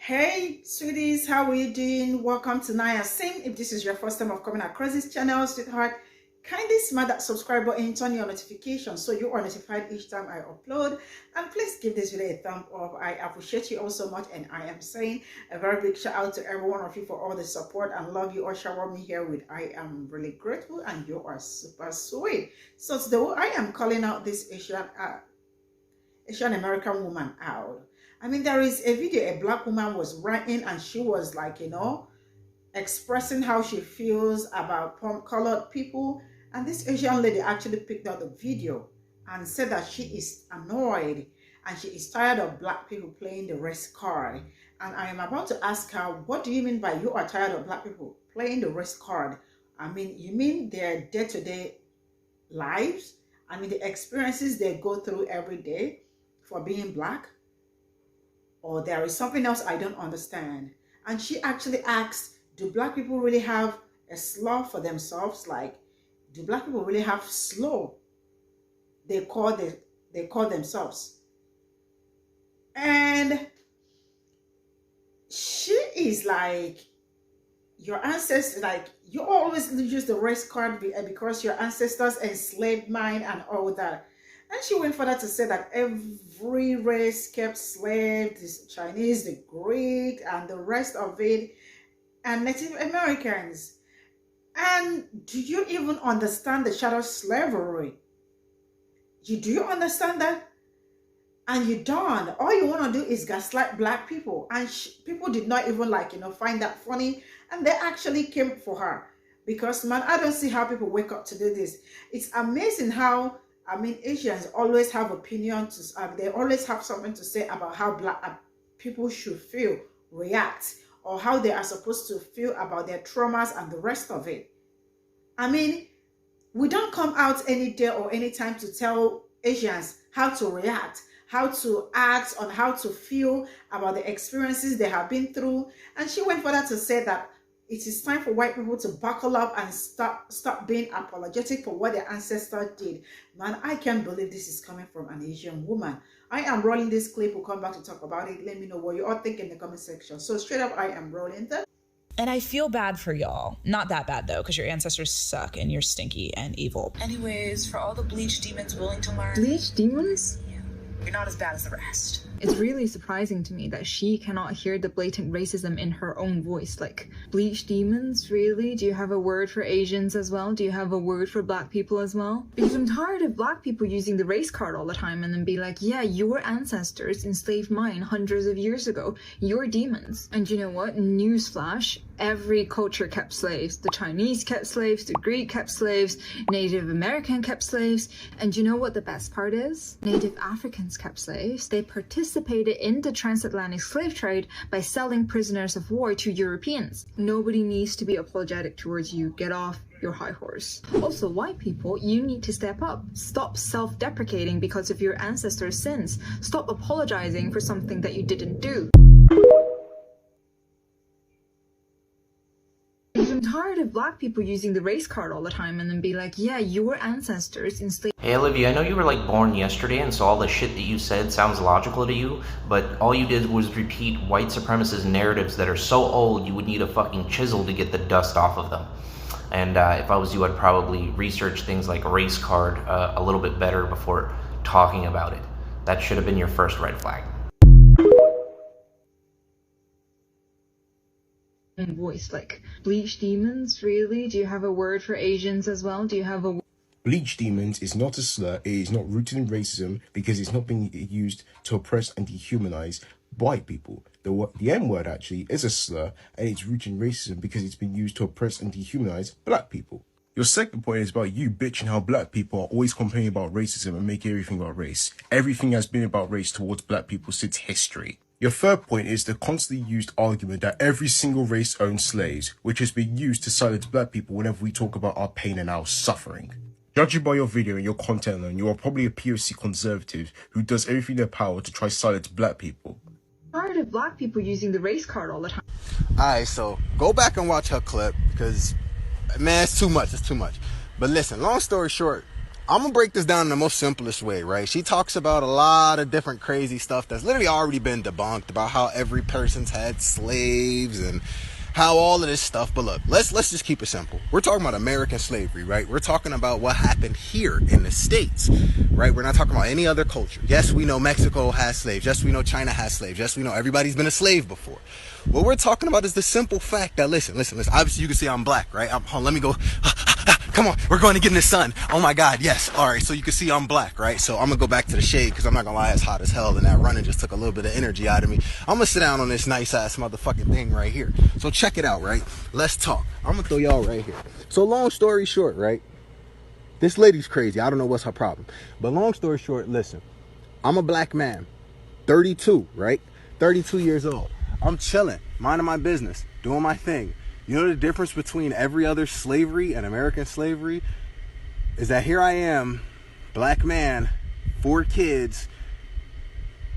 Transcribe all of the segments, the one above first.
Hey sweeties, how are you doing? Welcome to Naya Sim. If this is your first time of coming across this channel, sweetheart, kindly smash that subscribe button and turn your notifications so you are notified each time I upload. And please give this video a thumb up. I appreciate you all so much, and I am saying a very big shout out to every one of you for all the support and love you all shower me here with. I am really grateful and you are super sweet. So today I am calling out this Asian American woman out. I mean, there is a video a black woman was writing, and she was like, expressing how she feels about colored people. And this Asian lady actually picked out the video and said that she is annoyed and she is tired of black people playing the race card. And I am about to ask her, what do you mean by you are tired of black people playing the race card? I mean, you mean their day-to-day lives? I mean, the experiences they go through every day for being black? Or there is something else I don't understand? And she actually asked, do black people really have a slur for themselves? Like, do black people really have slow they call themselves? And she is like, your ancestors, like, you always use the race card because your ancestors enslaved mine and all that. And she went further to say that every race kept slaves, the Chinese, the Greek, and the rest of it, and Native Americans. And do you even understand the shadow slavery? Do you understand that? And you don't. All you want to do is gaslight black people. And people did not even find that funny. And they actually came for her. Because, man, I don't see how people wake up to do this. It's amazing how, I mean, Asians always have opinions. They always have something to say about how black people should feel, react, or how they are supposed to feel about their traumas and the rest of it. I mean, we don't come out any day or any time to tell Asians how to react, how to act, on how to feel about the experiences they have been through. And she went further to say that it is time for white people to buckle up and stop being apologetic for what their ancestors did. Man, I can't believe this is coming from an Asian woman. I am rolling this clip. We'll come back to talk about it. Let me know what you all think in the comment section. So straight up, I am rolling this. And I feel bad for y'all. Not that bad, though, because your ancestors suck and you're stinky and evil. Anyways, for all the bleach demons willing to learn... Bleach demons? Yeah, you're not as bad as the rest. It's really surprising to me that she cannot hear the blatant racism in her own voice. Like, bleach demons? Really? Do you have a word for Asians as well? Do you have a word for black people as well? Because I'm tired of black people using the race card all the time and then be like, yeah, your ancestors enslaved mine hundreds of years ago. You're demons. And you know what? Newsflash. Every culture kept slaves. The Chinese kept slaves, the Greek kept slaves, Native American kept slaves. And you know what the best part is? Native Africans kept slaves. They participated in the transatlantic slave trade by selling prisoners of war to Europeans. Nobody needs to be apologetic towards you. Get off your high horse. Also, white people, you need to step up. Stop self-deprecating because of your ancestors' sins. Stop apologizing for something that you didn't do. I'm tired of black people using the race card all the time and then be like, yeah, your ancestors enslaved... Hey Olivia, I know you were like born yesterday and so all the shit that you said sounds logical to you, but all you did was repeat white supremacist narratives that are so old you would need a fucking chisel to get the dust off of them. And if I was you, I'd probably research things like race card a little bit better before talking about it. That should have been your first red flag. voice. Like, bleach demons? Really? Do you have a word for Asians as well? Do you have a... Bleach demons is not a slur. It is not rooted in racism because it's not being used to oppress and dehumanize white people. The N word actually is a slur, and it's rooted in racism because it's been used to oppress and dehumanize black people. Your second point is about you bitching how black people are always complaining about racism and making everything about race. Everything has been about race towards black people since history. Your third point is the constantly used argument that every single race owns slaves, which has been used to silence black people whenever we talk about our pain and our suffering. Judging by your video and your content alone, you are probably a POC conservative who does everything in their power to try to silence black people. Tired of black people using the race card all the time. Alright, so go back and watch her clip because, man, it's too much. But listen, long story short, I'm gonna break this down in the most simplest way, right? She talks about a lot of different crazy stuff that's literally already been debunked about how every person's had slaves and how all of this stuff. But look, let's just keep it simple. We're talking about American slavery, right? We're talking about what happened here in the States, right? We're not talking about any other culture. Yes, we know Mexico has slaves. Yes, we know China has slaves. Yes, we know everybody's been a slave before. What we're talking about is the simple fact that, listen. Obviously, you can see I'm black, right? Let me go. Come on, we're going to get in the sun. Oh my God, yes. All right, so you can see I'm black, right? So I'm gonna go back to the shade because I'm not gonna lie, it's hot as hell, and that running just took a little bit of energy out of me. I'm gonna sit down on this nice ass motherfucking thing right here. So check it out, right? Let's talk. I'm gonna throw y'all right here. So long story short, right? This lady's crazy. I don't know what's her problem. But long story short, listen. I'm a black man, 32, right? 32 years old. I'm chilling, minding my business, doing my thing. You know the difference between every other slavery and American slavery is that here I am, black man, 4 kids.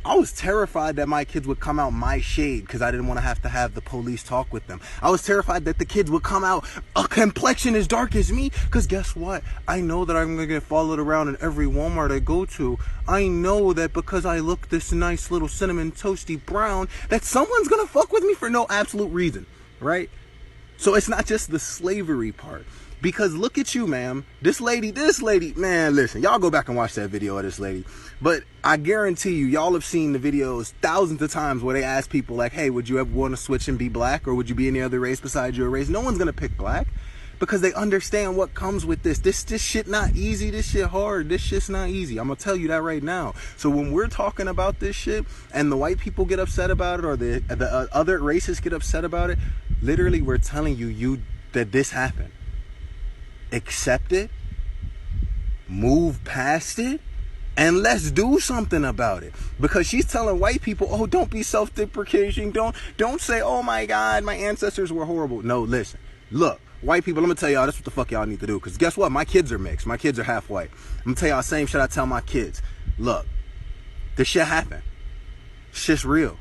I was terrified that my kids would come out my shade because I didn't want to have the police talk with them. I was terrified that the kids would come out a complexion as dark as me because guess what? I know that I'm going to get followed around in every Walmart I go to. I know that because I look this nice little cinnamon toasty brown that someone's going to fuck with me for no absolute reason, right? So it's not just the slavery part. Because look at you, ma'am. This lady, man, listen, y'all go back and watch that video of this lady. But I guarantee you, y'all have seen the videos thousands of times where they ask people like, hey, would you ever want to switch and be black? Or would you be any other race besides your race? No one's going to pick black because they understand what comes with this. This shit not easy. This shit hard. This shit's not easy. I'm going to tell you that right now. So when we're talking about this shit and the white people get upset about it or the other races get upset about it, literally we're telling you that this happened. Accept it, move past it, and let's do something about it. Because she's telling white people, oh, don't be self-deprecating. Don't say, oh my God, my ancestors were horrible. No, listen, look, white people, I'm gonna tell y'all, that's what the fuck y'all need to do. Because guess what? My kids are mixed. My kids are half white. I'm gonna tell y'all the same shit I tell my kids. Look, this shit happened. Shit's real.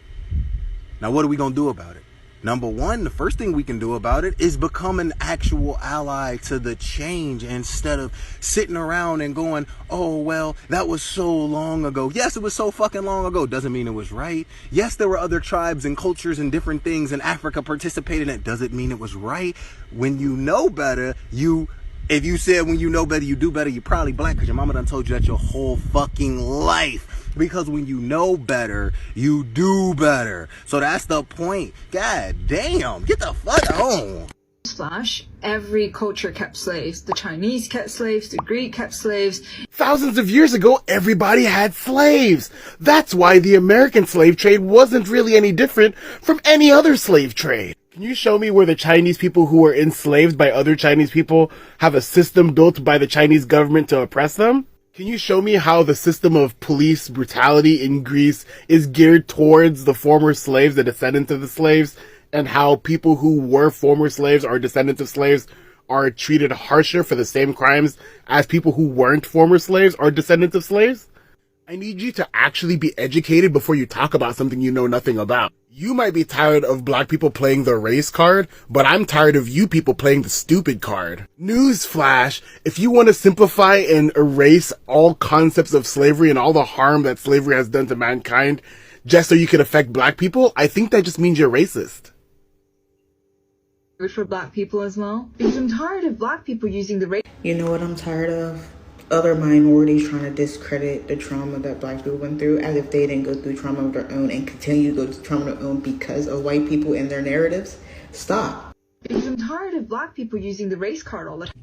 Now, what are we gonna do about it? Number one, the first thing we can do about it is become an actual ally to the change instead of sitting around and going, oh, well, that was so long ago. Yes, it was so fucking long ago. Doesn't mean it was right. Yes, there were other tribes and cultures and different things and Africa participated in it. Doesn't mean it was right. When you know better, if you said when you know better, you do better, you're probably black because your mama done told you that your whole fucking life. Because when you know better, you do better. So that's the point. God damn, get the fuck on. Slash, every culture kept slaves. The Chinese kept slaves, the Greek kept slaves. Thousands of years ago, everybody had slaves. That's why the American slave trade wasn't really any different from any other slave trade. Can you show me where the Chinese people who were enslaved by other Chinese people have a system built by the Chinese government to oppress them? Can you show me how the system of police brutality in Greece is geared towards the former slaves, the descendants of the slaves, and how people who were former slaves or descendants of slaves are treated harsher for the same crimes as people who weren't former slaves or descendants of slaves? I need you to actually be educated before you talk about something you know nothing about. You might be tired of black people playing the race card, but I'm tired of you people playing the stupid card. Newsflash, if you want to simplify and erase all concepts of slavery and all the harm that slavery has done to mankind just so you can affect black people, I think that just means you're racist. For black people as well, because I'm tired of black people using the race. You know what I'm tired of? Other minorities trying to discredit the trauma that black people went through as if they didn't go through trauma of their own and continue to go through trauma of their own because of white people and their narratives. Stop. Because I'm tired of black people using the race card all the time.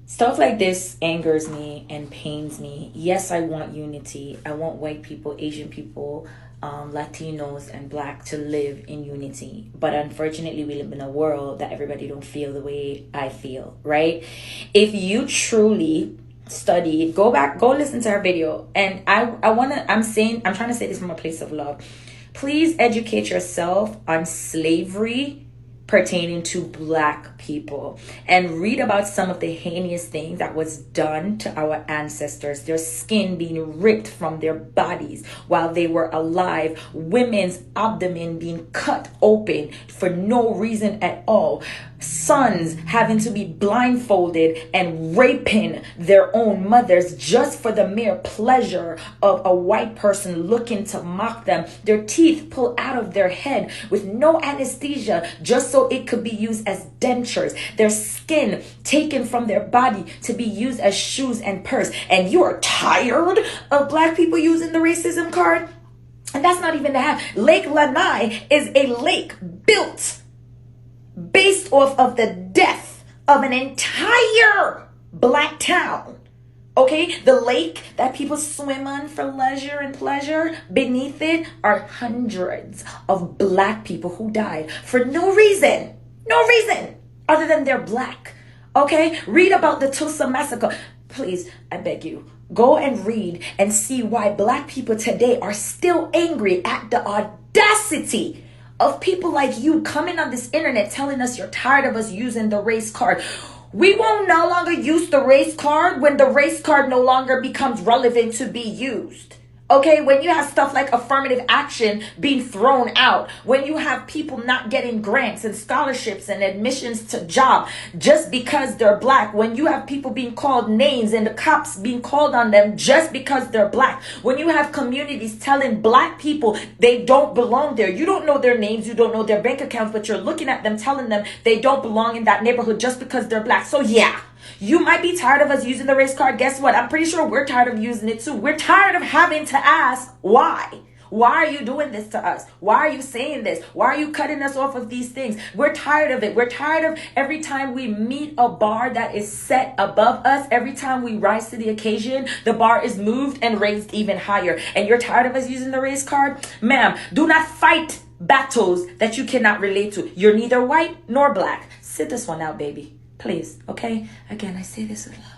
Stuff like this angers me and pains me. Yes, I want unity. I want white people, Asian people, Latinos and black to live in unity. But unfortunately, we live in a world that everybody don't feel the way I feel, right? If you truly study, go listen to our video. And I'm trying to say this from a place of love. Please educate yourself on slavery pertaining to black people and read about some of the heinous things that was done to our ancestors, their skin being ripped from their bodies while they were alive, women's abdomen being cut open for no reason at all, sons having to be blindfolded and raping their own mothers just for the mere pleasure of a white person looking to mock them, their teeth pulled out of their head with no anesthesia just so it could be used as dentures, their skin taken from their body to be used as shoes and purse. And you are tired of black people using the racism card? And that's not even the half. Lake Lanai is a lake built based off of the death of an entire black town. Okay, the lake that people swim on for leisure and pleasure, beneath it are hundreds of black people who died for no reason other than they're black. Okay, read about the Tulsa massacre. Please, I beg you, go and read and see why black people today are still angry at the audacity of people like you coming on this internet telling us you're tired of us using the race card. We won't no longer use the race card when the race card no longer becomes relevant to be used. Okay, when you have stuff like affirmative action being thrown out, when you have people not getting grants and scholarships and admissions to job just because they're black, when you have people being called names and the cops being called on them just because they're black, when you have communities telling black people they don't belong there, you don't know their names, you don't know their bank accounts, but you're looking at them telling them they don't belong in that neighborhood just because they're black. So yeah, you might be tired of us using the race card. Guess what? I'm pretty sure we're tired of using it too. We're tired of having to ask why. Why are you doing this to us? Why are you saying this? Why are you cutting us off of these things? We're tired of it. We're tired of every time we meet a bar that is set above us, every time we rise to the occasion, the bar is moved and raised even higher. And you're tired of us using the race card? Ma'am, do not fight battles that you cannot relate to. You're neither white nor black. Sit this one out, baby. Please, okay? Again, I say this with love.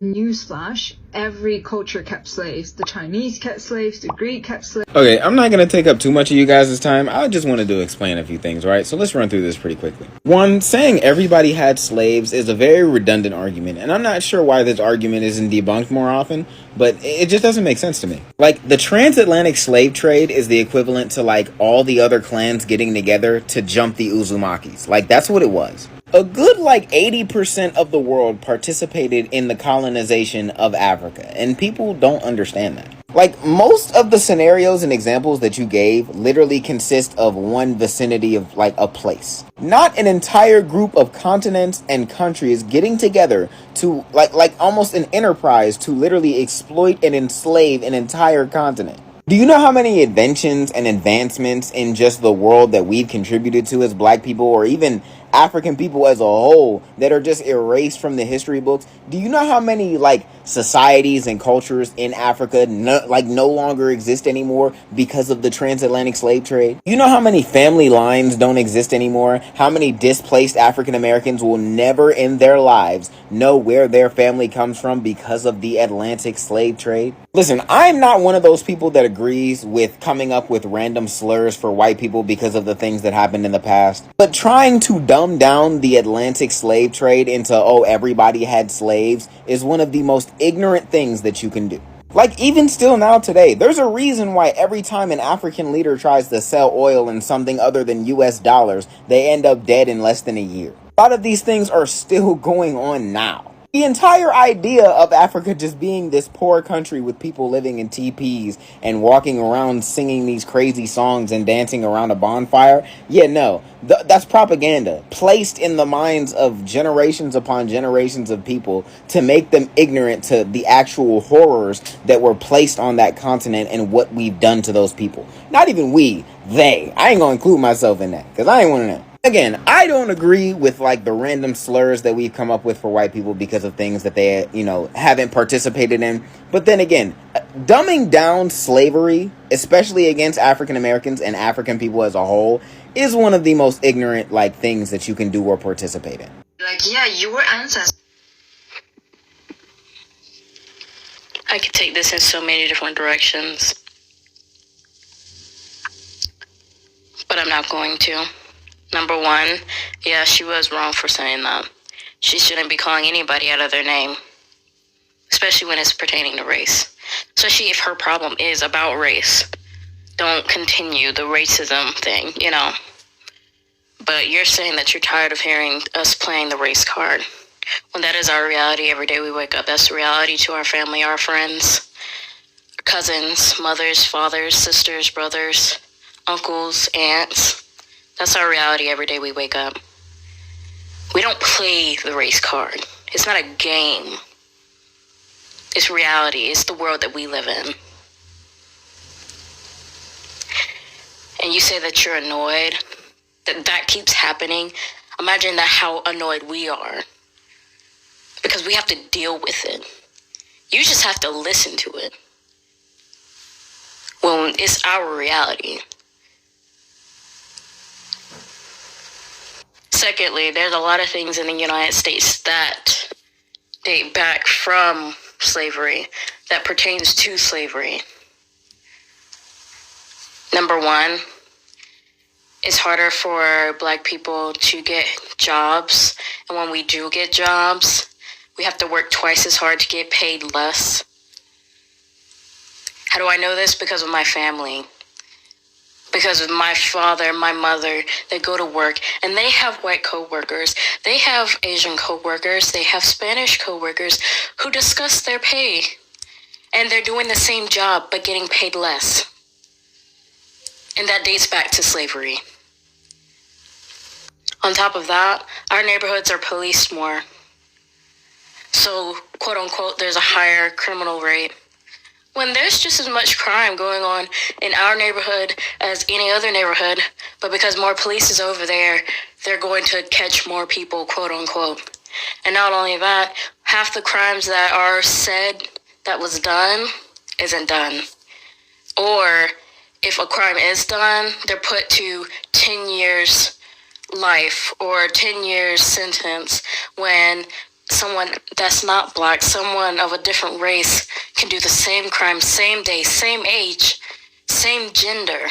Newsflash, every culture kept slaves. The Chinese kept slaves, the Greek kept slaves. Okay, I'm not going to take up too much of you guys' time. I just wanted to explain a few things, right? So let's run through this pretty quickly. One, saying everybody had slaves is a very redundant argument, and I'm not sure why this argument isn't debunked more often, but it just doesn't make sense to me. Like, the transatlantic slave trade is the equivalent to, like, all the other clans getting together to jump the Uzumakis. Like, that's what it was. A good, like, 80% of the world participated in the colonization of Africa, and people don't understand that. Like, most of the scenarios and examples that you gave literally consist of one vicinity of, like, a place. Not an entire group of continents and countries getting together to, like almost an enterprise to literally exploit and enslave an entire continent. Do you know how many inventions and advancements in just the world that we've contributed to as black people, or even African people as a whole, that are just erased from the history books? Do you know how many, like, societies and cultures in Africa no longer exist anymore because of the transatlantic slave trade? You know how many family lines don't exist anymore? How many displaced African Americans will never in their lives know where their family comes from because of the Atlantic slave trade? Listen, I'm not one of those people that agrees with coming up with random slurs for white people because of the things that happened in the past, but trying to dumb down the Atlantic slave trade into, oh, everybody had slaves, is one of the most ignorant things that you can do. Like, even still now today, there's a reason why every time an African leader tries to sell oil in something other than US dollars, they end up dead in less than a year. A lot of these things are still going on now. The entire idea of Africa just being this poor country with people living in teepees and walking around singing these crazy songs and dancing around a bonfire, yeah, no, that's propaganda placed in the minds of generations upon generations of people to make them ignorant to the actual horrors that were placed on that continent and what we've done to those people. Not even we, they. I ain't gonna include myself in that because I ain't one of them. Again, I don't agree with, like, the random slurs that we've come up with for white people because of things that they, haven't participated in. But then again, dumbing down slavery, especially against African Americans and African people as a whole, is one of the most ignorant, like, things that you can do or participate in. Like, yeah, you were ancestors. I could take this in so many different directions, but I'm not going to. Number one, Yeah, she was wrong for saying that. She shouldn't be calling anybody out of their name, especially when it's pertaining to race. Especially if her problem is about race. Don't continue the racism thing, you know. But you're saying that you're tired of hearing us playing the race card. When that is our reality every day we wake up. That's the reality to our family, our friends, cousins, mothers, fathers, sisters, brothers, uncles, aunts. That's our reality every day we wake up. We don't play the race card. It's not a game. It's reality. It's the world that we live in. And you say that you're annoyed, that keeps happening. Imagine that how annoyed we are. Because we have to deal with it. You just have to listen to it. Well, it's our reality. Secondly, there's a lot of things in the United States that date back from slavery, that pertains to slavery. Number one, it's harder for Black people to get jobs. And when we do get jobs, we have to work twice as hard to get paid less. How do I know this? Because of my family. Because of my father, my mother, they go to work and they have white coworkers. They have Asian coworkers. They have Spanish coworkers who discuss their pay. And they're doing the same job but getting paid less. And that dates back to slavery. On top of that, our neighborhoods are policed more. So, quote unquote, there's a higher criminal rate. When there's just as much crime going on in our neighborhood as any other neighborhood, but because more police is over there, they're going to catch more people, quote unquote. And not only that, half the crimes that are said that was done isn't done. Or if a crime is done, they're put to 10 years life or 10 years sentence when someone that's not Black, someone of a different race can do the same crime, same day, same age, same gender.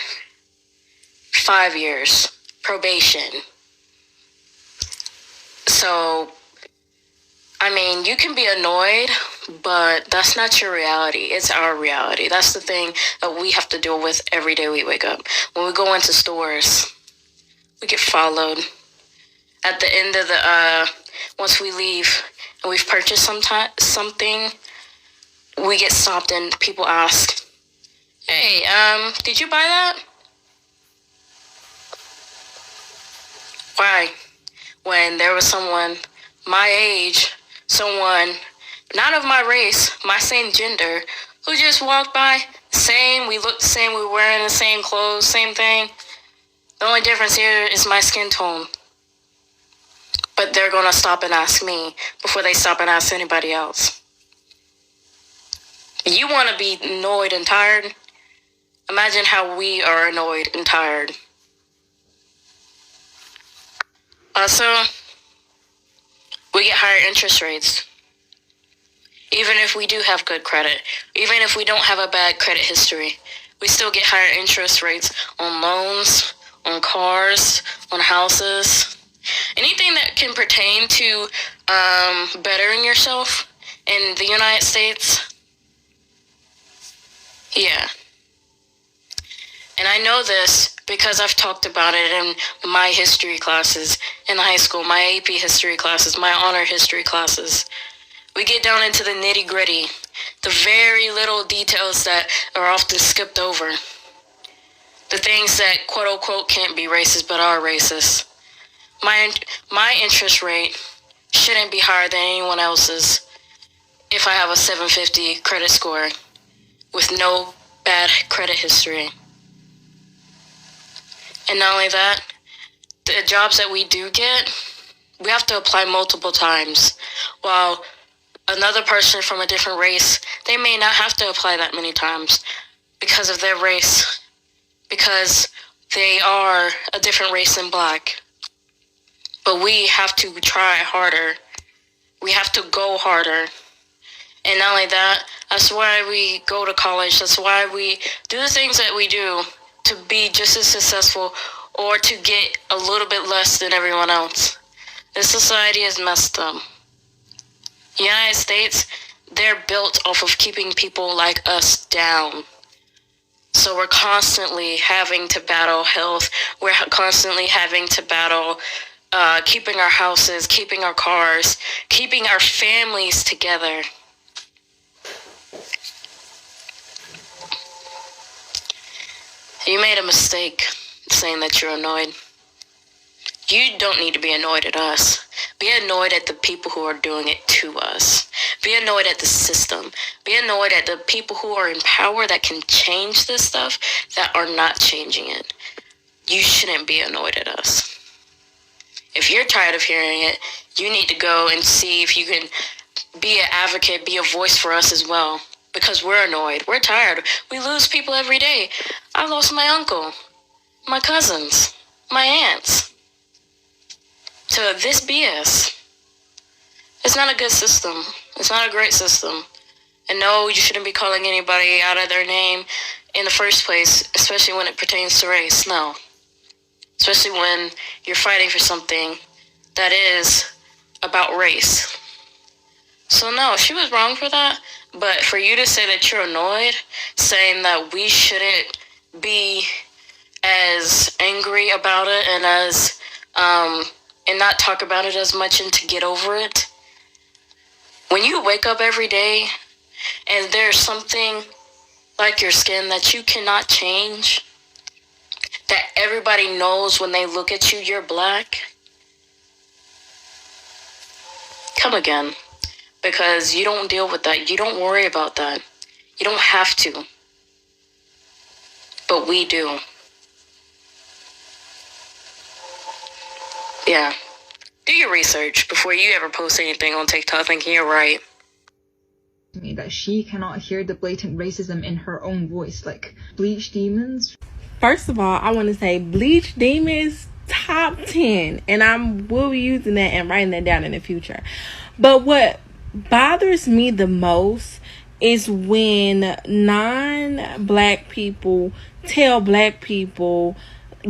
5 years probation. So, I mean, you can be annoyed, but that's not your reality. It's our reality. That's the thing that we have to deal with every day we wake up. When we go into stores, we get followed. At the end of once we leave and we've purchased something, we get stopped and people ask, hey, did you buy that? Why? When there was someone my age, someone not of my race, my same gender, who just walked by, same, we look the same, we were wearing the same clothes, same thing. The only difference here is my skin tone. But they're gonna stop and ask me before they stop and ask anybody else. You wanna be annoyed and tired? Imagine how we are annoyed and tired. Also, we get higher interest rates. Even if we do have good credit, even if we don't have a bad credit history, we still get higher interest rates on loans, on cars, on houses. Anything that can pertain to bettering yourself in the United States. Yeah. And I know this because I've talked about it in my history classes in high school, my AP history classes, my honor history classes. We get down into the nitty-gritty, the very little details that are often skipped over. The things that, quote-unquote, can't be racist but are racist. My interest rate shouldn't be higher than anyone else's if I have a 750 credit score with no bad credit history. And not only that, the jobs that we do get, we have to apply multiple times. While another person from a different race, they may not have to apply that many times because of their race, because they are a different race than Black. But we have to try harder. We have to go harder. And not only that, that's why we go to college. That's why we do the things that we do to be just as successful or to get a little bit less than everyone else. This society is messed up. United States, they're built off of keeping people like us down. So we're constantly having to battle health. We're constantly having to battle keeping our houses, keeping our cars, keeping our families together. You made a mistake saying that you're annoyed. You don't need to be annoyed at us. Be annoyed at the people who are doing it to us. Be annoyed at the system. Be annoyed at the people who are in power that can change this stuff that are not changing it. You shouldn't be annoyed at us. If you're tired of hearing it, you need to go and see if you can be an advocate, be a voice for us as well. Because we're annoyed. We're tired. We lose people every day. I lost my uncle, my cousins, my aunts to this BS. It's not a good system. It's not a great system. And no, you shouldn't be calling anybody out of their name in the first place, especially when it pertains to race. No. Especially when you're fighting for something that is about race. So no, she was wrong for that. But for you to say that you're annoyed, saying that we shouldn't be as angry about it and as and not talk about it as much and to get over it. When you wake up every day and there's something like your skin that you cannot change, that everybody knows when they look at you, you're black, come again. Because you don't deal with that. You don't worry about that. You don't have to. But we do. Yeah. Do your research before you ever post anything on TikTok thinking you're right. Me that she cannot hear the blatant racism in her own voice, like bleach demons. First of all, I want to say bleach demons top 10, and I will be using that and writing that down in the future. But what bothers me the most is when non-black people tell black people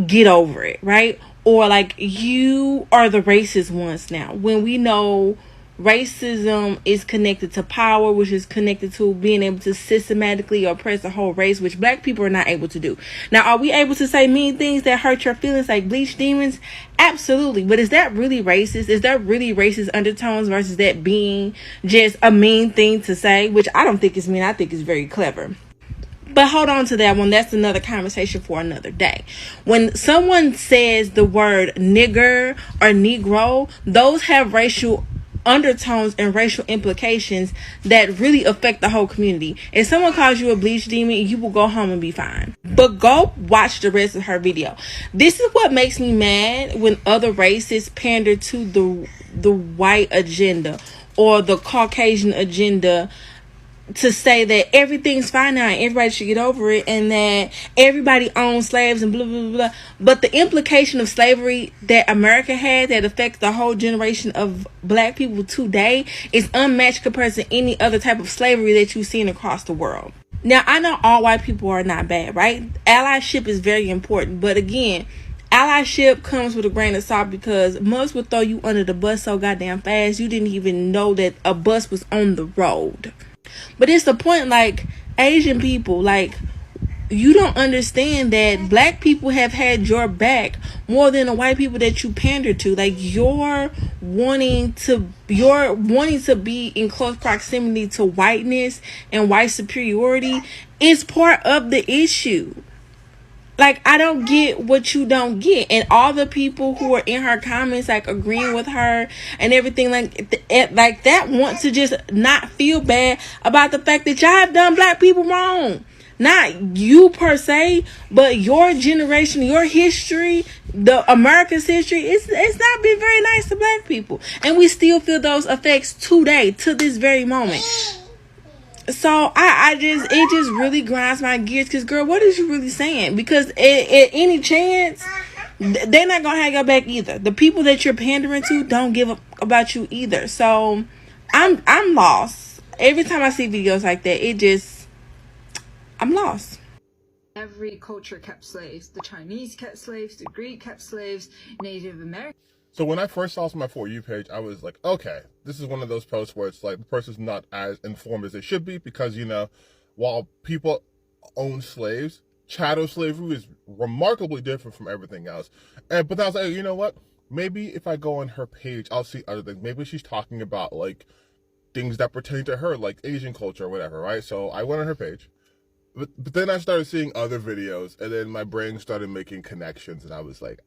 get over it, right? Or like, you are the racist ones now, when we know racism is connected to power, which is connected to being able to systematically oppress a whole race, which black people are not able to do. Now, are we able to say mean things that hurt your feelings like bleach demons? Absolutely. But is that really racist? Is that really racist undertones versus that being just a mean thing to say? Which I don't think is mean. I think is very clever. But hold on to that one. That's another conversation for another day. When someone says the word nigger or negro, those have racial undertones and racial implications that really affect the whole community. If someone calls you a bleach demon, you will go home and be fine. But go watch the rest of her video. This is what makes me mad, when other races pander to the white agenda or the Caucasian agenda to say that everything's fine now and everybody should get over it, and that everybody owns slaves and blah blah blah. But the implication of slavery that America had that affects the whole generation of black people today is unmatched compared to any other type of slavery that you've seen across the world. Now, I know all white people are not bad, right? Allyship is very important, but again, allyship comes with a grain of salt, because most will throw you under the bus so goddamn fast you didn't even know that a bus was on the road. But it's the point, like, Asian people, like, you don't understand that black people have had your back more than the white people that you pander to. Like, you're wanting to be in close proximity to whiteness and white superiority is part of the issue. Like, I don't get what you don't get. And all the people who are in her comments, like, agreeing with her and everything like that, want to just not feel bad about the fact that y'all have done black people wrong. Not you per se, but your generation, your history, the America's history, it's not been very nice to black people. And we still feel those effects today, to this very moment. So it just really grinds my gears, because girl, what is you really saying? Because at any chance, they're not gonna have your back either. The people that you're pandering to don't give up about you either. So I'm lost every time I see videos like that. I'm lost. Every culture kept slaves. The Chinese kept slaves, the Greek kept slaves, Native American. So when I first saw this on my For You page, I was like, okay, this is one of those posts where it's like the person's not as informed as they should be because, you know, while people own slaves, chattel slavery is remarkably different from everything else. But then I was like, you know what? Maybe if I go on her page, I'll see other things. Maybe she's talking about like things that pertain to her, like Asian culture or whatever, right? So I went on her page. But then I started seeing other videos, and then my brain started making connections, and I was like,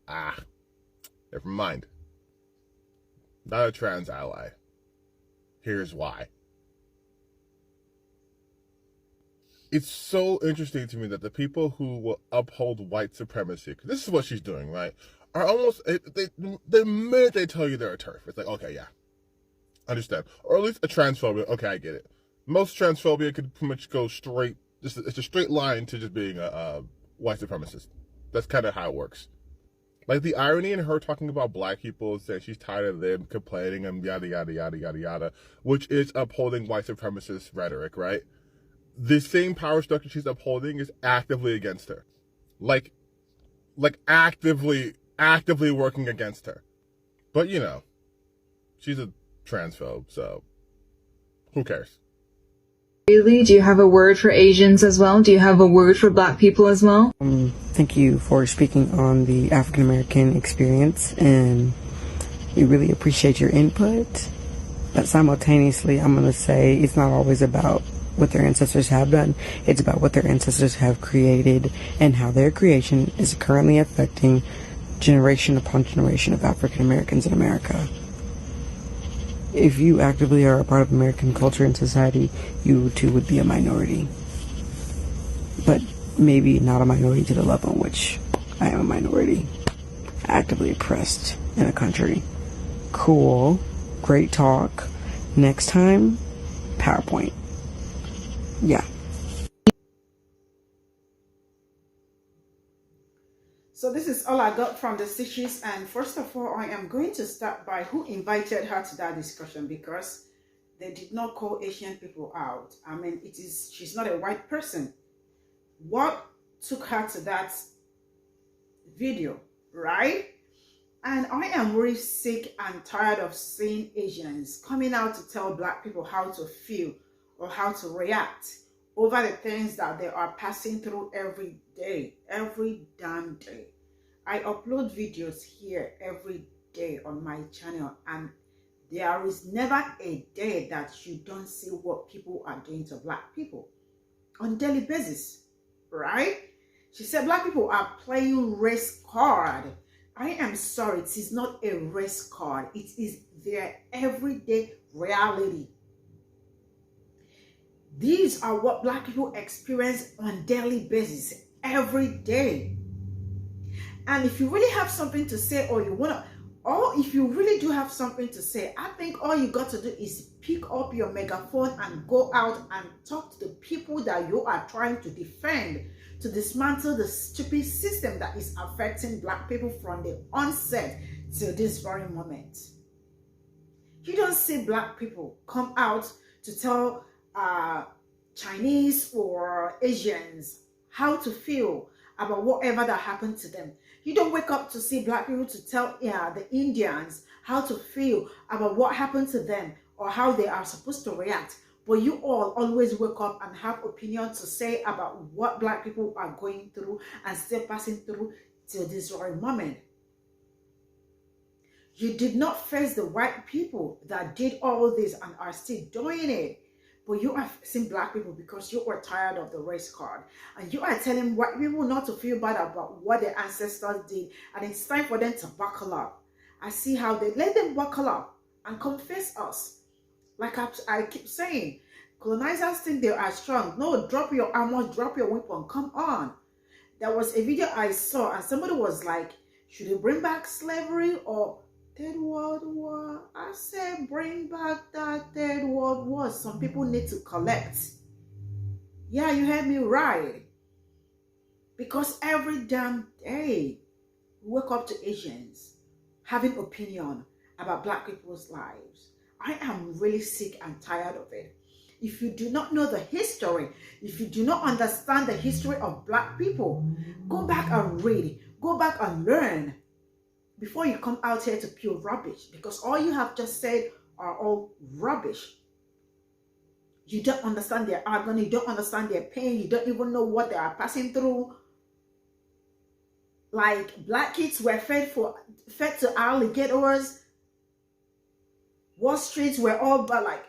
never mind. Not a trans ally. Here's why. It's so interesting to me that the people who will uphold white supremacy, 'cause this is what she's doing, right, are almost, the minute they tell you they're a TERF, it's like, okay, yeah, understand. Or at least a transphobia, okay, I get it. Most transphobia could pretty much go straight, it's a straight line to just being a white supremacist. That's kind of how it works. Like the irony in her talking about black people, saying she's tired of them complaining and yada, yada, yada, yada, yada, which is upholding white supremacist rhetoric, right? The same power structure she's upholding is actively against her. Like actively working against her. But, you know, she's a transphobe, so who cares? Really? Do you have a word for Asians as well? Do you have a word for black people as well? Thank you for speaking on the African American experience, and we really appreciate your input. But simultaneously, I'm going to say it's not always about what their ancestors have done. It's about what their ancestors have created and how their creation is currently affecting generation upon generation of African Americans in America. If you actively are a part of American culture and society, you too would be a minority. But maybe not a minority to the level in which I am a minority. Actively oppressed in a country. Cool. Great talk. Next time, PowerPoint. Yeah. So this is all I got from the stitches, and first of all, I am going to start by who invited her to that discussion, because they did not call Asian people out. I mean, she's not a white person. What took her to that video, right? And I am really sick and tired of seeing Asians coming out to tell black people how to feel or how to react over the things that they are passing through every day, every damn day. I upload videos here every day on my channel, and there is never a day that you don't see what people are doing to black people on daily basis, right? She said black people are playing race card. I am sorry, it is not a race card. It is their everyday reality. These are what black people experience on daily basis, every day. And if you really have something to say, or if you really do have something to say, I think all you got to do is pick up your megaphone and go out and talk to the people that you are trying to defend, to dismantle the stupid system that is affecting black people from the onset till this very moment. You don't see black people come out to tell Chinese or Asians how to feel about whatever that happened to them. You don't wake up to see black people to tell the Indians how to feel about what happened to them or how they are supposed to react. But you all always wake up and have opinions to say about what black people are going through and still passing through till this very moment. You did not face the white people that did all this and are still doing it. But you are facing black people because you are tired of the race card. And you are telling white people not to feel bad about what their ancestors did. And it's time for them to buckle up. I see how they let them buckle up and confess us. Like I keep saying, colonizers think they are strong. No, drop your armor, drop your weapon. Come on. There was a video I saw and somebody was like, should we bring back slavery or Third World War? I said bring back that Third World War. Some people need to collect. Yeah, you heard me right. Because every damn day we wake up to Asians having opinion about black people's lives. I am really sick and tired of it. if you do not know the history, if you do not understand the history of Black people, go back and read, go back and learn before you come out here to pure rubbish, because all you have just said are all rubbish. You don't understand their agony, you don't understand their pain, you don't even know what they are passing through. Like, Black kids were fed to alligators. Wall Streets were all but like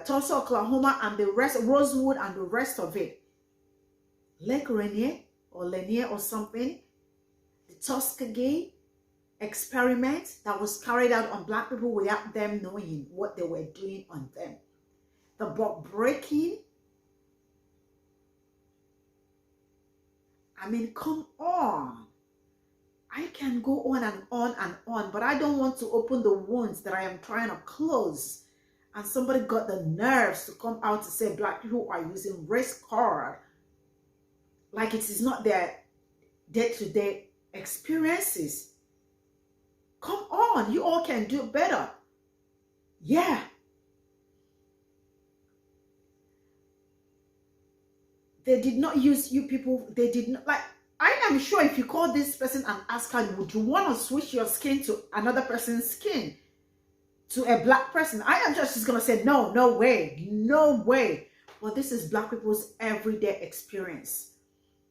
Tulsa, Oklahoma, and the rest, Rosewood, and the rest of it. Lake Rainier or something. The Tuskegee experiment that was carried out on Black people without them knowing what they were doing on them. The book breaking. I mean, come on. I can go on and on and on, but I don't want to open the wounds that I am trying to close. And somebody got the nerves to come out to say Black people are using race card like it is not their day-to-day experiences. Come on, you all can do better. Yeah. They did not use you people. They did not, like, I am sure if you call this person and ask her, would you want to switch your skin to another person's skin? To a Black person? I am sure she's going to say, no, no way, no way. But this is Black people's everyday experience.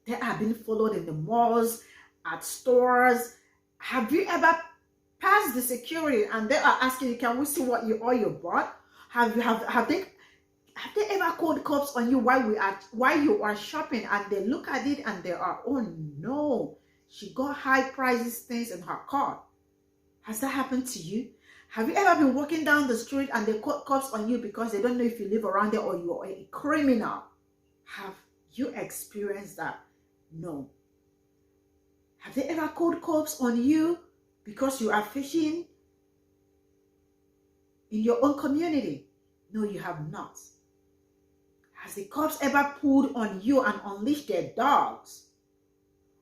They are being followed in the malls, at stores. Have you ever passed the security and they are asking you, can we see what all you bought? Have they ever called cops on you while you are shopping, and they look at it and they are, oh no, she got high prices things in her car? Has that happened to you? Have you ever been walking down the street and they called cops on you because they don't know if you live around there or you are a criminal? Have you experienced that? No. Have they ever called cops on you because you are fishing in your own community? No, you have not. Has the cops ever pulled on you and unleashed their dogs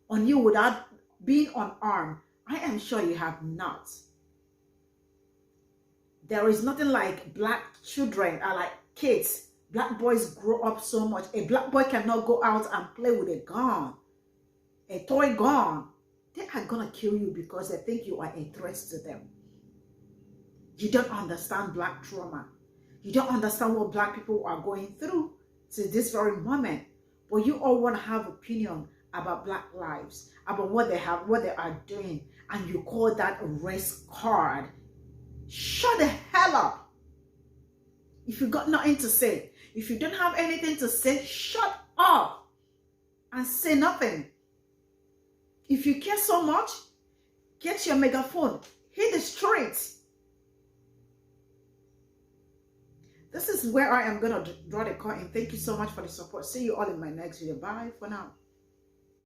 on you without being unarmed? I am sure you have not. There is nothing like Black children, like kids. Black boys grow up so much. A Black boy cannot go out and play with a gun, a toy gun. They are gonna kill you because they think you are a threat to them. You don't understand Black trauma. You don't understand what Black people are going through to this very moment. But you all want to have opinion about Black lives, about what they are doing, and you call that a race card. Shut the hell up. If you got nothing to say, if you don't have anything to say, shut up and say nothing. If you care so much, get your megaphone, hit the streets. This is where I am going to draw the curtain. Thank you so much for the support. See you all in my next video. Bye for now.